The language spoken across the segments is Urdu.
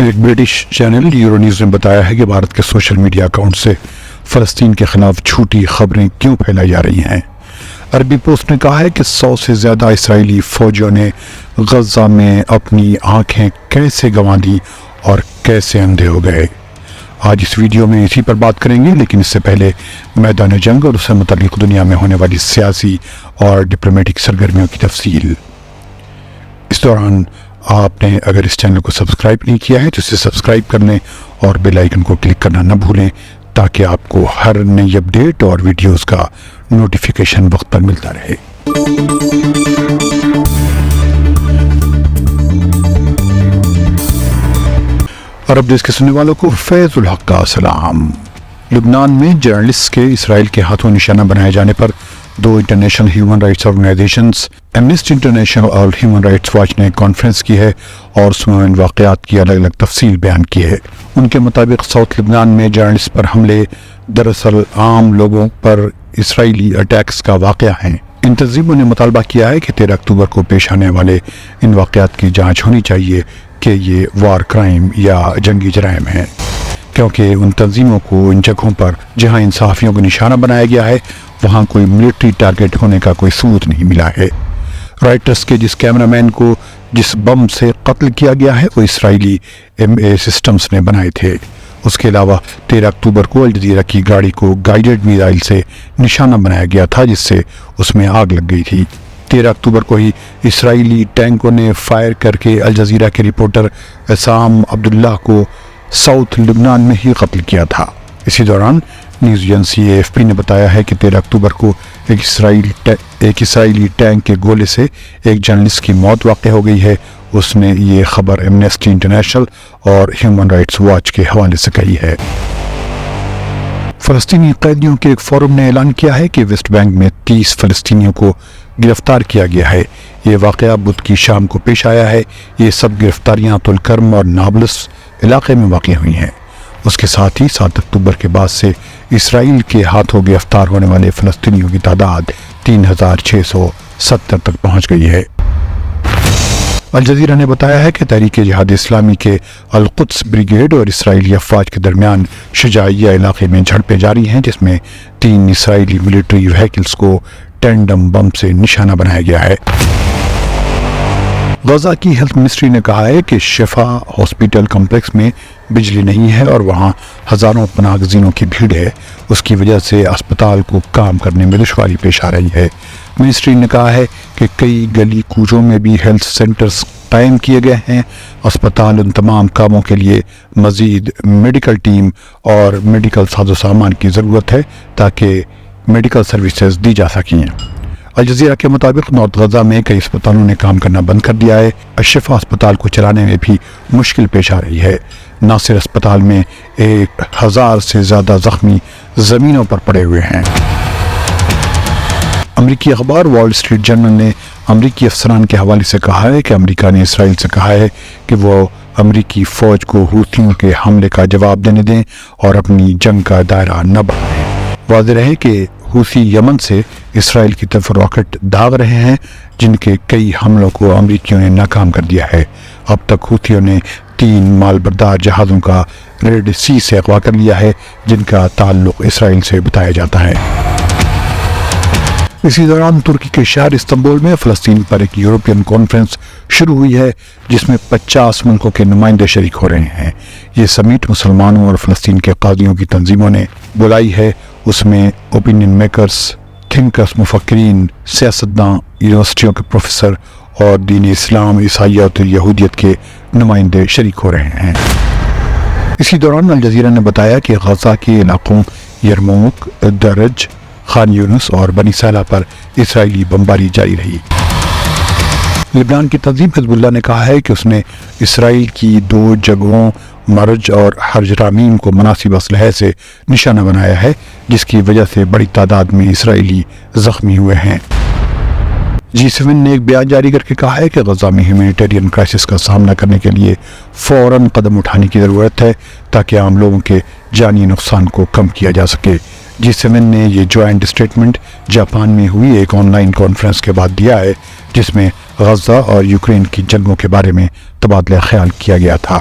ایک برٹش چینل یورو نیوز نے بتایا ہے کہ بھارت کے سوشل میڈیا اکاؤنٹ سے فلسطین کے خلاف جھوٹی خبریں کیوں پھیلائی جا رہی ہیں۔ عربی پوسٹ نے کہا ہے کہ 100 سے زیادہ اسرائیلی فوجیوں نے غزہ میں اپنی آنکھیں کیسے گنوا دی اور کیسے اندھے ہو گئے۔ آج اس ویڈیو میں اسی پر بات کریں گے، لیکن اس سے پہلے میدان جنگ اور اس سے متعلق دنیا میں ہونے والی سیاسی اور ڈپلومیٹک سرگرمیوں کی تفصیل۔ اس دوران آپ نے اگر اس چینل کو سبسکرائب نہیں کیا ہے تو اسے سبسکرائب کر لیں اور بیل آئیکن کو کلک کرنا نہ بھولیں تاکہ آپ کو ہر نئی اپڈیٹ اور ویڈیوز کا نوٹیفیکیشن وقت پر ملتا رہے۔ عرب دیش کے سننے والوں کو فیض الحق کا سلام۔ لبنان میں جرنلسٹ کے اسرائیل کے ہاتھوں نشانہ بنائے جانے پر 2 international human rights organisations Amnesty International اور ہیومن رائٹس واچ نے کانفرنس کی ہے اور اس میں ان واقعات کی الگ الگ تفصیل بیان کی ہے۔ ان کے مطابق ساؤتھ لبنان میں جرنلسٹ پر حملے دراصل عام لوگوں پر اسرائیلی اٹیکس کا واقعہ ہیں۔ ان تنظیموں نے مطالبہ کیا ہے کہ 13 اکتوبر کو پیش آنے والے ان واقعات کی جانچ ہونی چاہیے کہ یہ وار کرائم یا جنگی جرائم ہیں، کیونکہ ان تنظیموں کو ان جگہوں پر جہاں ان صحافیوں کو نشانہ بنایا گیا ہے وہاں کوئی ملٹری ٹارگٹ ہونے کا کوئی ثبوت نہیں ملا ہے۔ رائٹرز کے جس کیمرامین کو جس بم سے قتل کیا گیا ہے وہ اسرائیلی MA سسٹمز نے بنائے تھے۔ اس کے علاوہ 13 اکتوبر کو الجزیرہ کی گاڑی کو گائیڈڈ میزائل سے نشانہ بنایا گیا تھا جس سے اس میں آگ لگ گئی تھی۔ 13 اکتوبر کو ہی اسرائیلی ٹینکوں نے فائر کر کے الجزیرہ کے رپورٹر عصام عبداللہ کو ساؤتھ لبنان میں ہی قتل کیا تھا۔ اسی دوران نیوز ایجنسی AFP نے بتایا ہے کہ 13 اکتوبر کو ایک اسرائیلی ٹینک کے گولے سے ایک جرنلسٹ کی موت واقع ہو گئی ہے۔ اس نے یہ خبر ایمنسٹی انٹرنیشنل اور ہیومن رائٹس واچ کے حوالے سے کہی ہے۔ فلسطینی قیدیوں کے ایک فورم نے اعلان کیا ہے کہ ویسٹ بینک میں 30 فلسطینیوں کو گرفتار کیا گیا ہے۔ یہ واقعہ بدھ کی شام کو پیش آیا ہے۔ یہ سب گرفتاریاں طلکرم اور نابلس علاقے میں واقع ہوئی ہیں۔ اس کے ساتھ ہی 7 اکتوبر کے بعد سے اسرائیل کے ہاتھوں گرفتار ہونے والے فلسطینیوں کی تعداد 3670 تک پہنچ گئی ہے۔ الجزیرہ نے بتایا ہے کہ تحریک جہاد اسلامی کے القدس بریگیڈ اور اسرائیلی افواج کے درمیان شجاعیہ علاقے میں جھڑپیں جاری ہیں، جس میں 3 اسرائیلی ملٹری وہیکلز کو ٹینڈم بم سے نشانہ بنایا گیا ہے۔ غزہ کی ہیلتھ منسٹری نے کہا ہے کہ شفا ہاسپٹل کمپلیکس میں بجلی نہیں ہے اور وہاں ہزاروں پناہ گزینوں کی بھیڑ ہے۔ اس کی وجہ سے اسپتال کو کام کرنے میں دشواری پیش آ رہی ہے۔ منسٹری نے کہا ہے کہ کئی گلی کوچوں میں بھی ہیلتھ سینٹرز قائم کیے گئے ہیں۔ اسپتال ان تمام کاموں کے لیے مزید میڈیکل ٹیم اور میڈیکل ساز و سامان کی ضرورت ہے تاکہ میڈیکل سروسز دی جا سکیں۔ الجزیرہ کے مطابق نارتھ غزہ میں کئی اسپتالوں نے کام کرنا بند کر دیا ہے۔ الشفا اسپتال کو چلانے میں بھی مشکل پیش آ رہی ہے۔ ناصر اسپتال میں 1000 سے زیادہ زخمی زمینوں پر پڑے ہوئے ہیں۔ امریکی اخبار وال اسٹریٹ جرنل نے امریکی افسران کے حوالے سے کہا ہے کہ امریکہ نے اسرائیل سے کہا ہے کہ وہ امریکی فوج کو حوثیوں کے حملے کا جواب دینے دیں اور اپنی جنگ کا دائرہ نہ بڑھائیں۔ واضح رہے کہ حوثی یمن سے اسرائیل کی طرف راکٹ داغ رہے ہیں جن کے کئی حملوں کو امریکیوں نے ناکام کر دیا ہے۔ اب تک حوثیوں نے 3 مال بردار جہازوں کا ریڈ سی سے اغوا کر لیا ہے جن کا تعلق اسرائیل سے بتایا جاتا ہے۔ اسی دوران ترکی کے شہر استنبول میں فلسطین پر ایک یورپین کانفرنس شروع ہوئی ہے جس میں 50 ملکوں کے نمائندے شریک ہو رہے ہیں۔ یہ سمیٹ مسلمانوں اور فلسطین کے قاضیوں کی تنظیموں نے بلائی ہے۔ اس میں اوپینین میکرز، تھنکرز، مفکرین، سیاستداں، یونیورسٹیوں کے پروفیسر اور دین اسلام، عیسائیت اور یہودیت کے نمائندے شریک ہو رہے ہیں۔ اسی دوران الجزیرہ نے بتایا کہ غزہ کے علاقوں یرموک، درج، خان یونس اور بنی سیلہ پر اسرائیلی بمباری جاری رہی۔ لبنان کی تنظیم حزب اللہ نے کہا ہے کہ اس نے اسرائیل کی 2 جگہوں مرج اور حرج رامیم کو مناسب اسلحے سے نشانہ بنایا ہے جس کی وجہ سے بڑی تعداد میں اسرائیلی زخمی ہوئے ہیں۔ G7 نے ایک بیان جاری کر کے کہا ہے کہ غزہ میں ہیومینیٹیرین کرائسس کا سامنا کرنے کے لیے فوراً قدم اٹھانے کی ضرورت ہے تاکہ عام لوگوں کے جانی نقصان کو کم کیا جا سکے۔ G7 نے یہ جوائنٹ اسٹیٹمنٹ جاپان میں ہوئی ایک آن لائن کانفرنس کے بعد دیا ہے جس میں غزہ اور یوکرین کی جنگوں کے بارے میں تبادلہ خیال کیا گیا تھا۔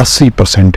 80%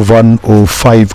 105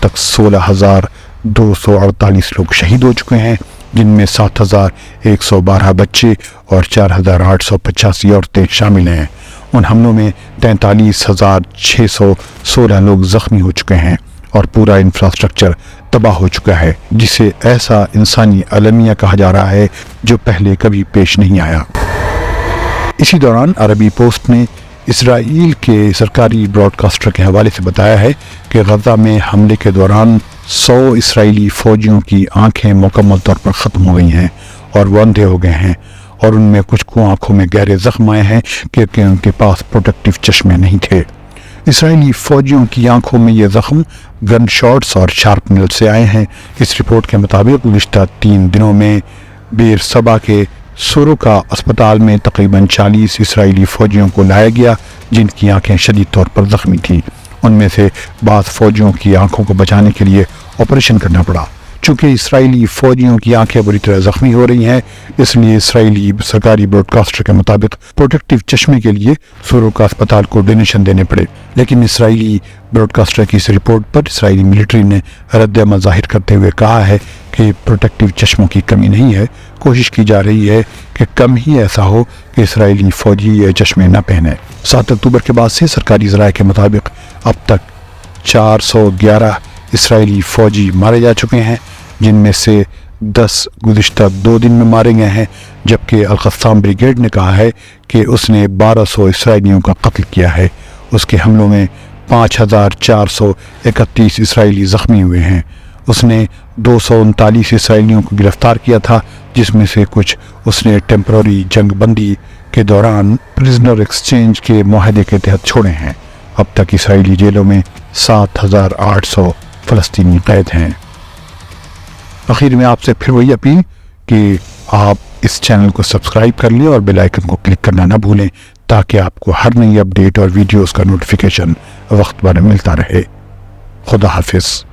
تک 16,248 لوگ شہید ہو چکے ہیں، جن میں 7,112 بچے اور 4,885 عورتیں شامل ہیں۔ ان حملوں میں 43,616 لوگ زخمی ہو چکے ہیں اور پورا انفراسٹرکچر تباہ ہو چکا ہے، جسے ایسا انسانی المیہ کہا جا رہا ہے جو پہلے کبھی پیش نہیں آیا۔ اسی دوران عربی پوسٹ نے اسرائیل کے سرکاری براڈ کاسٹر کے حوالے سے بتایا ہے کہ غزہ میں حملے کے دوران 100 اسرائیلی فوجیوں کی آنکھیں مکمل طور پر ختم ہو گئی ہیں اور وہ اندھے ہو گئے ہیں، اور ان میں کچھ کو آنکھوں میں گہرے زخم آئے ہیں کیونکہ ان کے پاس پروٹیکٹیو چشمے نہیں تھے۔ اسرائیلی فوجیوں کی آنکھوں میں یہ زخم گن شاٹس اور شارپنل سے آئے ہیں۔ اس رپورٹ کے مطابق گزشتہ 3 دنوں میں بیر سبا کے سوروکا اسپتال میں تقریباً 40 اسرائیلی فوجیوں کو لایا گیا جن کی آنکھیں شدید طور پر زخمی تھیں۔ ان میں سے بعض فوجیوں کی آنکھوں کو بچانے کے لیے آپریشن کرنا پڑا۔ چونکہ اسرائیلی فوجیوں کی آنکھیں بری طرح زخمی ہو رہی ہیں، اس لیے اسرائیلی سرکاری براڈ کاسٹر کے مطابق پروٹیکٹیو چشمے کے لیے سوروکا اسپتال کو ڈونیشن دینے پڑے۔ لیکن اسرائیلی براڈ کاسٹر کی اس رپورٹ پر اسرائیلی ملٹری نے رد عمل ظاہر کرتے ہوئے کہا ہے کہ پروٹیکٹیو چشموں کی کمی نہیں ہے، کوشش کی جا رہی ہے کہ کم ہی ایسا ہو کہ اسرائیلی فوجی یہ چشمے نہ پہنے۔ 7 اکتوبر کے بعد سے سرکاری ذرائع کے مطابق اب تک 411 اسرائیلی فوجی مارے جا چکے ہیں، جن میں سے 10 گزشتہ 2 دن میں مارے گئے ہیں، جبکہ القسام بریگیڈ نے کہا ہے کہ اس نے 1200 اسرائیلیوں کا قتل کیا ہے۔ اس کے حملوں میں 5,431 اسرائیلی زخمی ہوئے ہیں۔ اس نے 239 اسرائیلیوں کو گرفتار کیا تھا، جس میں سے کچھ اس نے ٹیمپرری جنگ بندی کے دوران پرزنر ایکسچینج کے معاہدے کے تحت چھوڑے ہیں۔ اب تک اسرائیلی جیلوں میں 7,800 فلسطینی قید ہیں۔ آخر میں آپ سے پھر وہی اپیل کہ آپ اس چینل کو سبسکرائب کر لیں اور بیل آئکن کو کلک کرنا نہ بھولیں تاکہ آپ کو ہر نئی اپڈیٹ اور ویڈیوز کا نوٹیفیکیشن وقت پر ملتا رہے۔ خدا حافظ۔